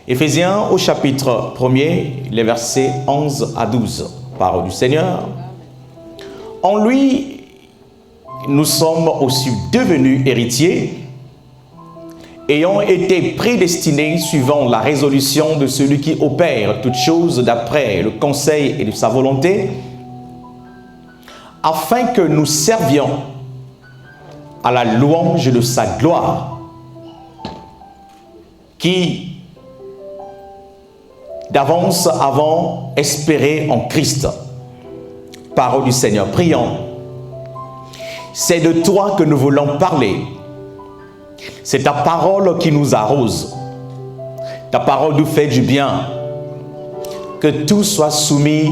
Éphésiens au chapitre 1er, les versets 11 à 12. Parole du Seigneur. En lui, nous sommes aussi devenus héritiers, ayant été prédestinés suivant la résolution de celui qui opère toutes choses d'après le conseil et de sa volonté, afin que nous servions à la louange de sa gloire, qui d'avance avons espéré en Christ. Parole du Seigneur. Prions. C'est de toi que nous voulons parler. C'est ta parole qui nous arrose. Ta parole nous fait du bien. Que tout soit soumis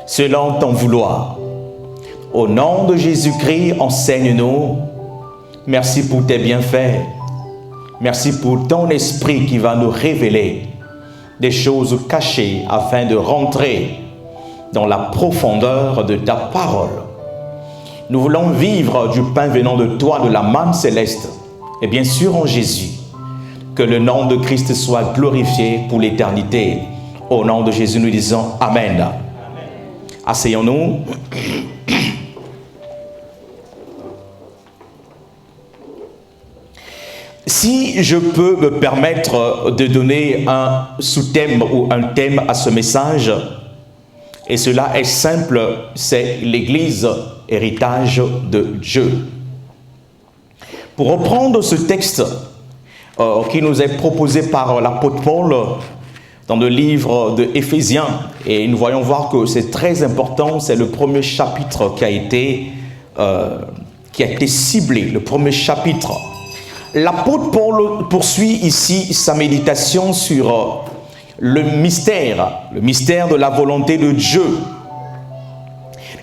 selon ton vouloir. Au nom de Jésus-Christ, enseigne-nous. Merci pour tes bienfaits. Merci pour ton esprit qui va nous révéler des choses cachées afin de rentrer dans la profondeur de ta parole. Nous voulons vivre du pain venant de toi, de la manne céleste, et bien sûr en Jésus. Que le nom de Christ soit glorifié pour l'éternité. Au nom de Jésus, nous disons Amen. Amen. Asseyons-nous. Si je peux me permettre de donner un sous-thème ou un thème à ce message, et cela est simple, c'est l'Église, héritage de Dieu. Pour reprendre ce texte qui nous est proposé par l'apôtre Paul dans le livre de Éphésiens, et nous voyons voir que c'est très important, c'est le premier chapitre qui a été ciblé, le premier chapitre. L'apôtre Paul poursuit ici sa méditation sur le mystère de la volonté de Dieu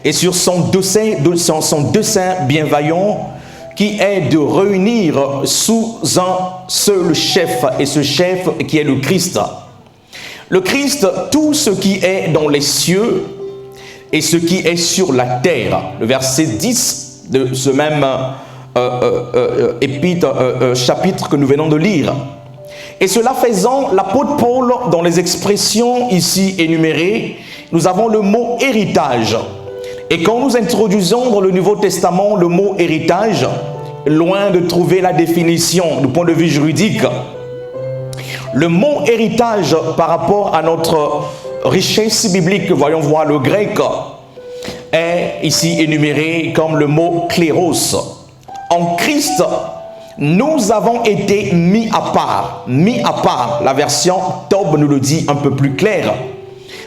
et sur son dessein bienveillant qui est de réunir sous un seul chef, et ce chef qui est le Christ. Le Christ, tout ce qui est dans les cieux et ce qui est sur la terre. Le verset 10 de ce même chapitre que nous venons de lire. Et cela faisant, l'apôtre Paul, dans les expressions ici énumérées, nous avons le mot héritage. Et quand nous introduisons dans le Nouveau Testament le mot héritage, loin de trouver la définition du point de vue juridique, le mot héritage par rapport à notre richesse biblique, voyons voir le grec, est ici énuméré comme le mot kléros. En Christ, nous avons été mis à part. Mis à part, la version Tob nous le dit un peu plus clair.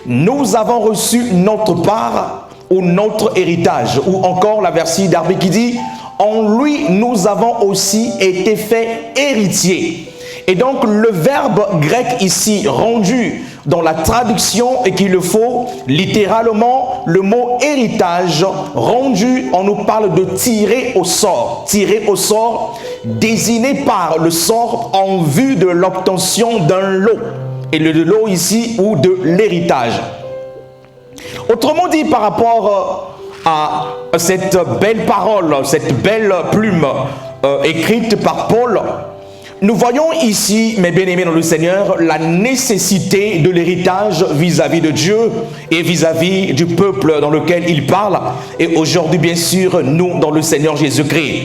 Nous avons reçu notre part ou notre héritage. Ou encore la version Darby qui dit, en lui, nous avons aussi été faits héritiers. Et donc, le verbe grec ici rendu dans la traduction et qu'il le faut littéralement, le mot héritage rendu, on nous parle de tirer au sort. Tirer au sort, désigné par le sort en vue de l'obtention d'un lot. Et le lot ici, ou de l'héritage. Autrement dit, par rapport à cette belle parole, cette belle plume écrite par Paul, nous voyons ici, mes bien-aimés dans le Seigneur, la nécessité de l'héritage vis-à-vis de Dieu et vis-à-vis du peuple dans lequel il parle. Et aujourd'hui, bien sûr, nous, dans le Seigneur Jésus-Christ.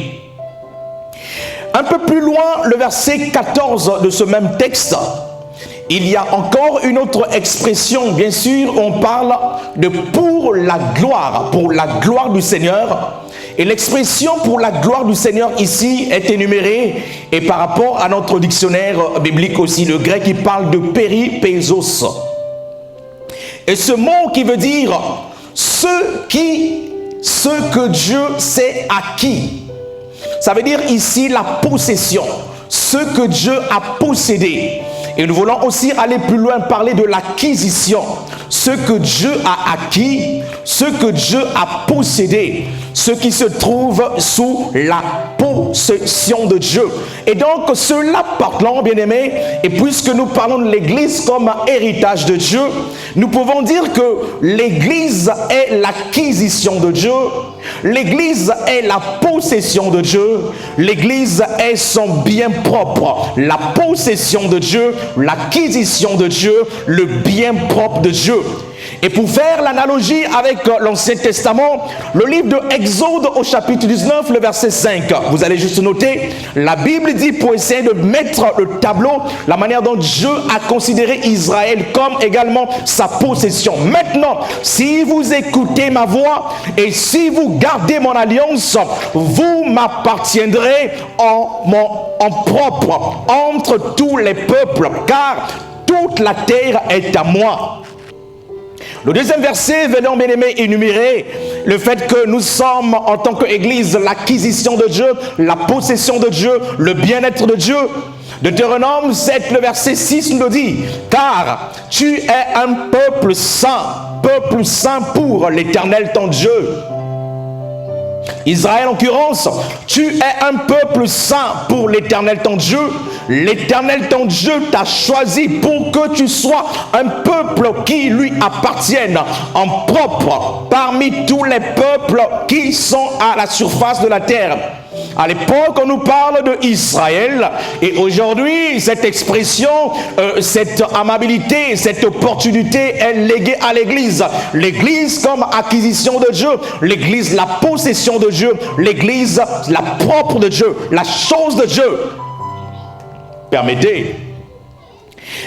Un peu plus loin, le verset 14 de ce même texte, il y a encore une autre expression, bien sûr, on parle de pour la gloire du Seigneur. Et l'expression pour la gloire du Seigneur ici est énumérée, et par rapport à notre dictionnaire biblique aussi, le grec, il parle de péripésos. Et ce mot qui veut dire ce que Dieu s'est acquis. Ça veut dire ici la possession, ce que Dieu a possédé. Et nous voulons aussi aller plus loin, parler de l'acquisition. Ce que Dieu a acquis, ce que Dieu a possédé, ce qui se trouve sous la possession de Dieu. Et donc, cela parlant, bien-aimés, et puisque nous parlons de l'Église comme un héritage de Dieu, nous pouvons dire que l'Église est l'acquisition de Dieu, l'Église est la possession de Dieu, l'Église est son bien propre, la possession de Dieu, l'acquisition de Dieu, le bien propre de Dieu. Et pour faire l'analogie avec l'Ancien Testament, le livre de Exode au chapitre 19, le verset 5, vous allez juste noter, la Bible dit, pour essayer de mettre le tableau, la manière dont Dieu a considéré Israël comme également sa possession. Maintenant, si vous écoutez ma voix et si vous gardez mon alliance, vous m'appartiendrez en propre entre tous les peuples, car toute la terre est à moi. Le deuxième verset venant, bien aimé, énumérer le fait que nous sommes en tant qu'Église l'acquisition de Dieu, la possession de Dieu, le bien-être de Dieu. Deutéronome 7, le verset 6 nous le dit, car tu es un peuple saint pour l'Éternel ton Dieu. Israël en l'occurrence, tu es un peuple saint pour l'Éternel ton Dieu. L'Éternel ton Dieu t'a choisi pour que tu sois un peuple qui lui appartienne en propre parmi tous les peuples qui sont à la surface de la terre. À l'époque, on nous parle d'Israël et aujourd'hui, cette expression, cette amabilité, cette opportunité est léguée à l'Église. L'Église comme acquisition de Dieu, l'Église la possession de Dieu, l'Église la propre de Dieu, la chose de Dieu. Permettez.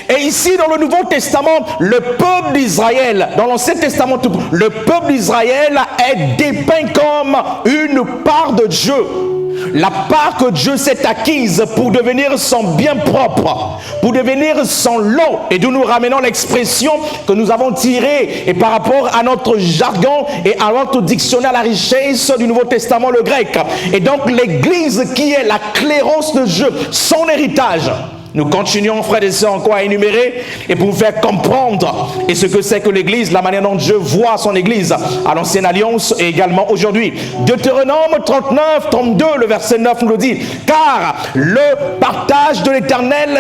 Et ici, dans le Nouveau Testament, le peuple d'Israël, dans l'Ancien Testament, le peuple d'Israël est dépeint comme une part de Dieu. La part que Dieu s'est acquise pour devenir son bien propre, pour devenir son lot. Et d'où nous ramenons l'expression que nous avons tirée, et par rapport à notre jargon et à notre dictionnaire, la richesse du Nouveau Testament, le grec. Et donc l'Église qui est la clérose de Dieu, son héritage. Nous continuons, frères et sœurs, encore à énumérer et pour vous faire comprendre et ce que c'est que l'Église, la manière dont Dieu voit son Église à l'Ancienne Alliance et également aujourd'hui. Deutéronome 39, 32, le verset 9 nous le dit. Car le partage de l'Éternel,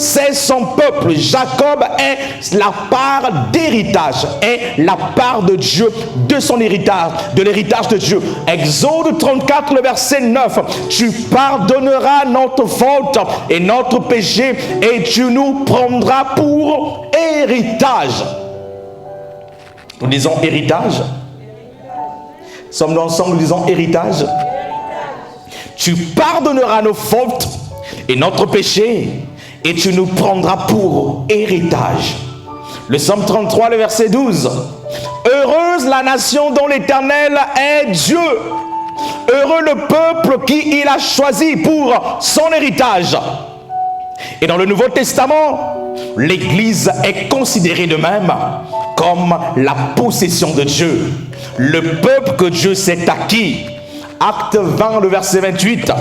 c'est son peuple. Jacob est la part d'héritage, est la part de Dieu, de son héritage, de l'héritage de Dieu. Exode 34, le verset 9. Tu pardonneras notre faute et notre péché et tu nous prendras pour héritage. Nous disons héritage. Sommes-nous ensemble, nous disons héritage. Tu pardonneras nos fautes et notre péché et tu nous prendras pour héritage. Le Psaume 33, le verset 12. Heureuse la nation dont l'Éternel est Dieu. Heureux le peuple qui il a choisi pour son héritage. Et dans le Nouveau Testament, l'Église est considérée de même comme la possession de Dieu. Le peuple que Dieu s'est acquis. Acte 20, le verset 28.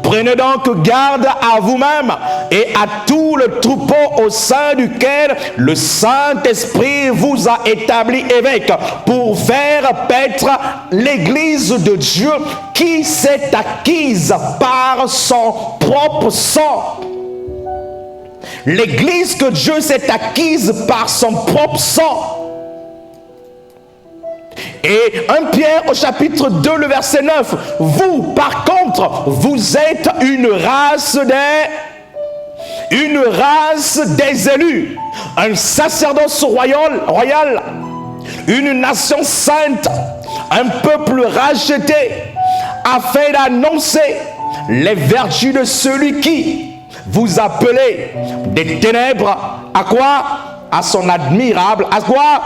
Prenez donc garde à vous-même et à tout le troupeau au sein duquel le Saint-Esprit vous a établi évêque pour faire paître l'Église de Dieu qui s'est acquise par son propre sang. L'Église que Dieu s'est acquise par son propre sang. Et 1 Pierre au chapitre 2, le verset 9. Vous, par contre, vous êtes une race des élus, un sacerdoce royal, une nation sainte, un peuple racheté, afin d'annoncer les vertus de celui qui vous appelez des ténèbres à quoi? À son admirable, à quoi?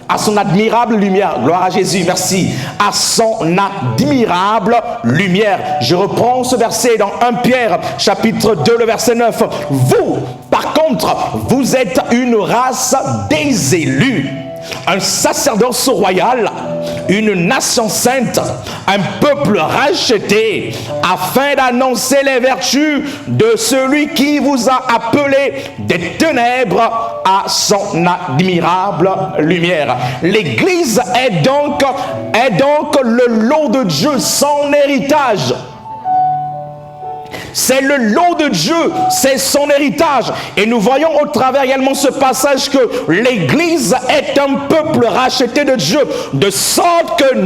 À son admirable lumière. Gloire à Jésus, merci. À son admirable lumière. Je reprends ce verset dans 1 Pierre, chapitre 2, le verset 9. Vous, par contre, vous êtes une race des élus, un sacerdoce royal, une nation sainte, un peuple racheté, afin d'annoncer les vertus de celui qui vous a appelé des ténèbres à son admirable lumière. L'Église est donc le lot de Dieu, son héritage. C'est le lot de Dieu, c'est son héritage. Et nous voyons au travers également ce passage que l'Église est un peuple racheté de Dieu, de sorte que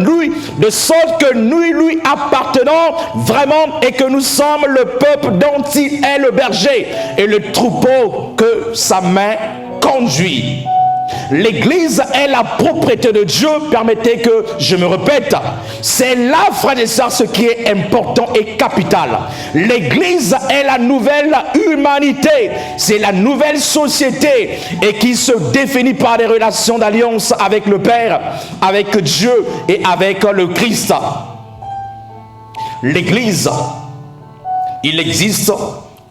nous lui appartenons vraiment et que nous sommes le peuple dont il est le berger et le troupeau que sa main conduit. L'Église est la propriété de Dieu. Permettez que je me répète. C'est là, frères et sœurs, ce qui est important et capital. L'Église est la nouvelle humanité. C'est la nouvelle société et qui se définit par des relations d'alliance avec le Père, avec Dieu et avec le Christ. L'Église, il existe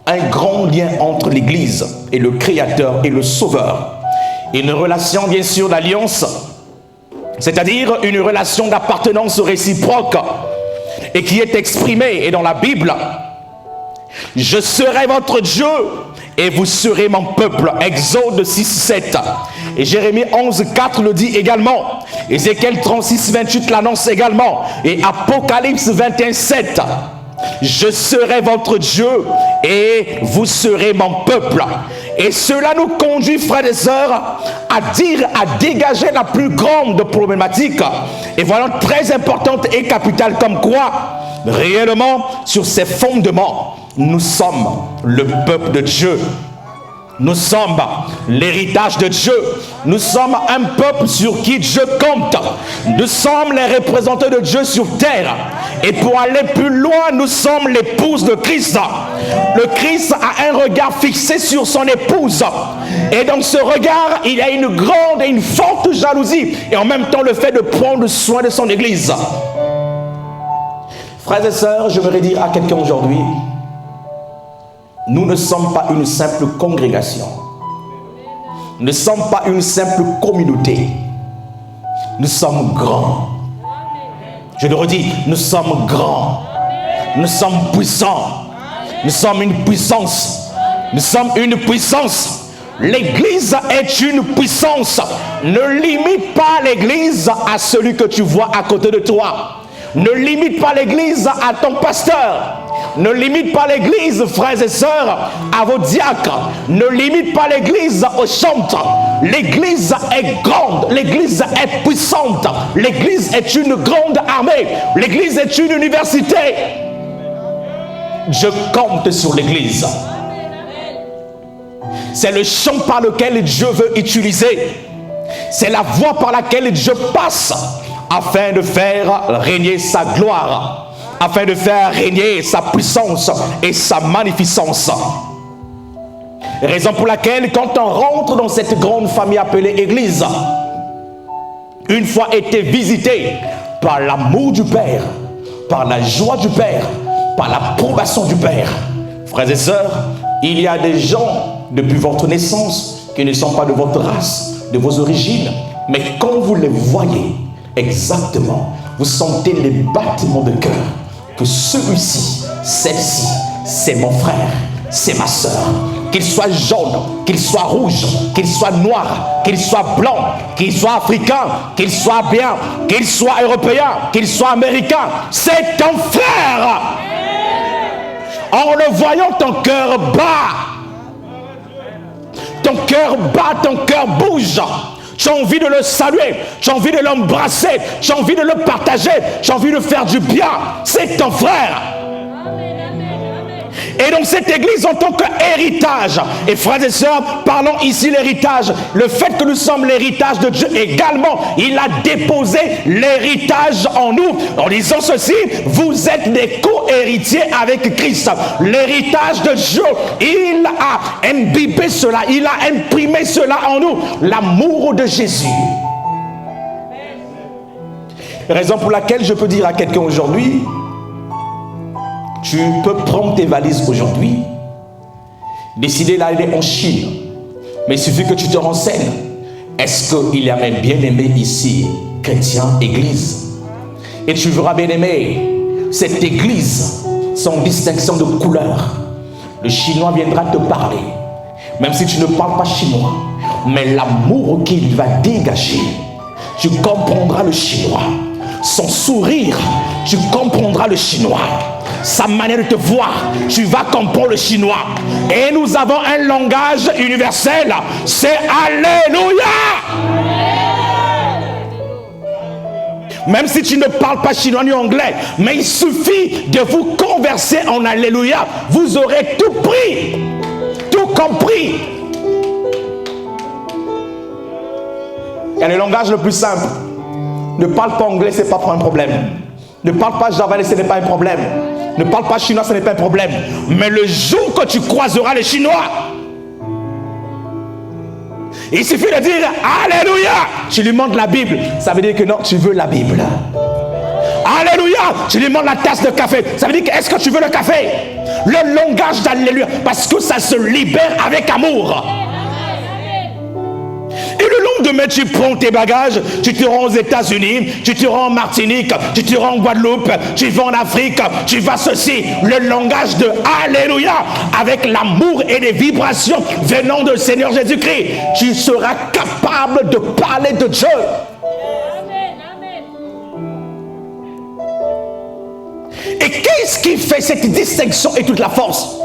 un grand lien entre l'Église et le Créateur et le Sauveur. Une relation bien sûr d'alliance, c'est-à-dire une relation d'appartenance réciproque et qui est exprimée et dans la Bible. Je serai votre Dieu et vous serez mon peuple. Exode 6, 7. Et Jérémie 11, 4 le dit également. Ézéchiel 36, 28 l'annonce également. Et Apocalypse 21, 7. Je serai votre Dieu et vous serez mon peuple. Et cela nous conduit, frères et sœurs, à dégager la plus grande problématique, et voilà très importante et capitale, comme quoi, réellement, sur ces fondements, nous sommes le peuple de Dieu. Nous sommes l'héritage de Dieu. Nous sommes un peuple sur qui Dieu compte. Nous sommes les représentants de Dieu sur terre. Et pour aller plus loin, nous sommes l'épouse de Christ. Le Christ a un regard fixé sur son épouse. Et dans ce regard, il y a une grande et une forte jalousie. Et en même temps, le fait de prendre soin de son église. Frères et sœurs, je voudrais dire à quelqu'un aujourd'hui, nous ne sommes pas une simple congrégation. Nous ne sommes pas une simple communauté. Nous sommes grands. Je le redis, nous sommes grands. Nous sommes puissants. Nous sommes une puissance. Nous sommes une puissance. L'Église est une puissance. Ne limite pas l'Église à celui que tu vois à côté de toi. Ne limite pas l'Église à ton pasteur. Ne limite pas l'Église, frères et sœurs, à vos diacres. Ne limite pas l'Église aux chantres. L'Église est grande. L'Église est puissante. L'Église est une grande armée. L'Église est une université. Je compte sur l'Église. C'est le champ par lequel Dieu veut utiliser. C'est la voie par laquelle Dieu passe afin de faire régner sa gloire, afin de faire régner sa puissance et sa magnificence. Raison pour laquelle, quand on rentre dans cette grande famille appelée Église, une fois été visité par l'amour du Père, par la joie du Père, par l'approbation du Père, frères et sœurs, il y a des gens depuis votre naissance qui ne sont pas de votre race, de vos origines, mais quand vous les voyez exactement, vous sentez les battements de cœur que celui-ci, celle-ci, c'est mon frère, c'est ma soeur. Qu'il soit jaune, qu'il soit rouge, qu'il soit noir, qu'il soit blanc, qu'il soit africain, qu'il soit bien, qu'il soit européen, qu'il soit américain, c'est ton frère. En le voyant, ton cœur bat. Ton cœur bat, ton cœur bouge. Tu as envie de le saluer, tu as envie de l'embrasser, tu as envie de le partager, tu as envie de faire du bien. C'est ton frère. Et donc cette église en tant qu'héritage, et frères et sœurs, parlons ici l'héritage, le fait que nous sommes l'héritage de Dieu également, il a déposé l'héritage en nous, en disant ceci, vous êtes des co-héritiers avec Christ. L'héritage de Dieu, il a imbibé cela, il a imprimé cela en nous, l'amour de Jésus. Raison pour laquelle je peux dire à quelqu'un aujourd'hui, tu peux prendre tes valises aujourd'hui, décider d'aller en Chine, mais il suffit que tu te renseignes Est-ce qu'il y a mes bien-aimés ici, chrétiens, église? Et tu verras, bien-aimé, cette église, sans distinction de couleur. Le chinois viendra te parler, même si tu ne parles pas chinois, mais l'amour qu'il va dégager, tu comprendras le chinois. Son sourire, tu comprendras le chinois. Sa manière de te voir, tu vas comprendre le chinois. Et nous avons un langage universel, c'est Alléluia. Même si tu ne parles pas chinois ni anglais, mais il suffit de vous converser en Alléluia, vous aurez tout pris, tout compris. Il y a le langage le plus simple. Ne parle pas anglais, ce n'est pas un problème. Ne parle pas javanais, ce n'est pas un problème. Ne parle pas chinois, ce n'est pas un problème. Mais le jour que tu croiseras les Chinois, il suffit de dire Alléluia. Tu lui montres la Bible. Ça veut dire que non, tu veux la Bible. Alléluia. Tu lui montres la tasse de café. Ça veut dire que est-ce que tu veux le café? Le langage d'Alléluia. Parce que ça se libère avec amour. Et le lendemain, tu prends tes bagages, tu te rends aux États-Unis, tu te rends en Martinique, tu te rends en Guadeloupe, tu vas en Afrique, tu vas ceci. Le langage de Alléluia, avec l'amour et les vibrations venant du Seigneur Jésus-Christ, tu seras capable de parler de Dieu. Et qu'est-ce qui fait cette distinction et toute la force?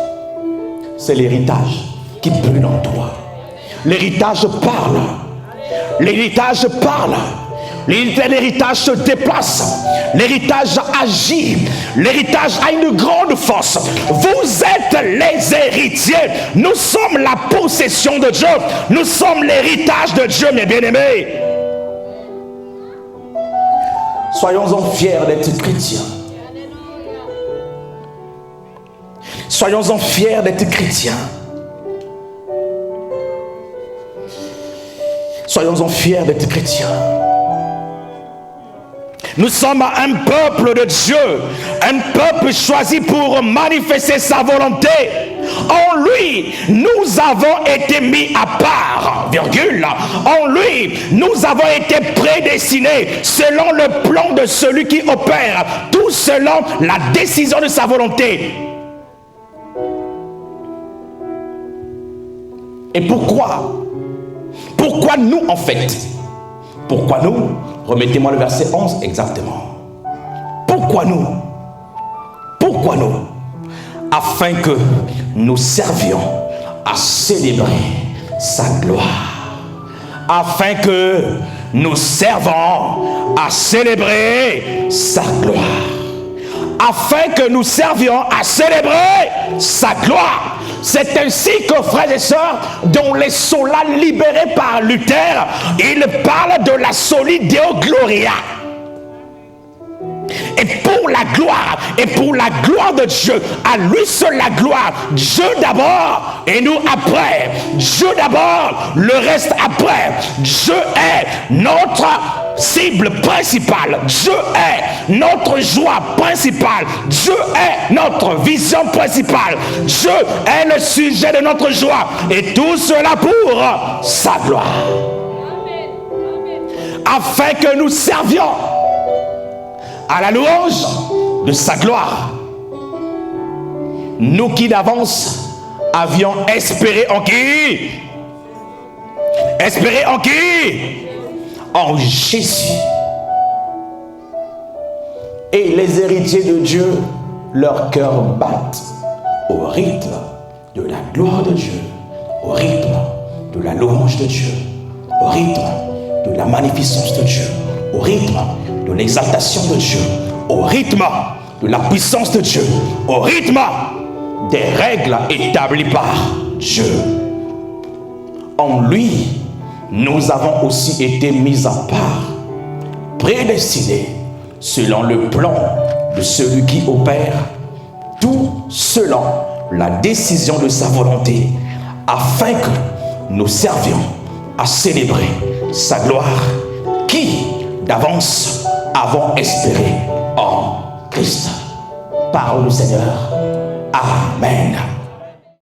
C'est l'héritage qui brûle en toi. L'héritage parle. L'héritage parle. L'héritage se déplace. L'héritage agit. L'héritage a une grande force. Vous êtes les héritiers. Nous sommes la possession de Dieu. Nous sommes l'héritage de Dieu, mes bien-aimés. Soyons-en fiers d'être chrétiens. Soyons-en fiers d'être chrétiens. Soyons-en fiers d'être chrétiens. Nous sommes un peuple de Dieu, un peuple choisi pour manifester sa volonté. En lui, nous avons été mis à part, virgule. En lui, nous avons été prédestinés selon le plan de celui qui opère, tout selon la décision de sa volonté. Et pourquoi nous en fait? Pourquoi nous? Remettez-moi le verset 11 exactement. Pourquoi nous? Pourquoi nous? Afin que nous servions à célébrer sa gloire. Afin que nous servons à célébrer sa gloire. Afin que nous servions à célébrer sa gloire. C'est ainsi que, frères et sœurs, dans les solas libérés par Luther, il parle de la soli Deo Gloria. Et pour la gloire de Dieu, à lui seul la gloire, Dieu d'abord et nous après. Dieu d'abord, le reste après. Dieu est notre cible principale. Dieu est notre joie principale. Dieu est notre vision principale. Dieu est le sujet de notre joie. Et tout cela pour sa gloire. Afin que nous servions à la louange de sa gloire. Nous qui d'avance avions espéré en qui? Espéré en qui? En Jésus. Et les héritiers de Dieu, leur cœur battent au rythme de la gloire de Dieu, au rythme de la louange de Dieu, au rythme de la magnificence de Dieu, au rythme de l'exaltation de Dieu, au rythme de la puissance de Dieu, au rythme des règles établies par Dieu. En lui, nous avons aussi été mis à part, prédestinés selon le plan de celui qui opère, tout selon la décision de sa volonté, afin que nous servions à célébrer sa gloire, qui d'avance avons espéré en Christ. Parole du Seigneur. Amen.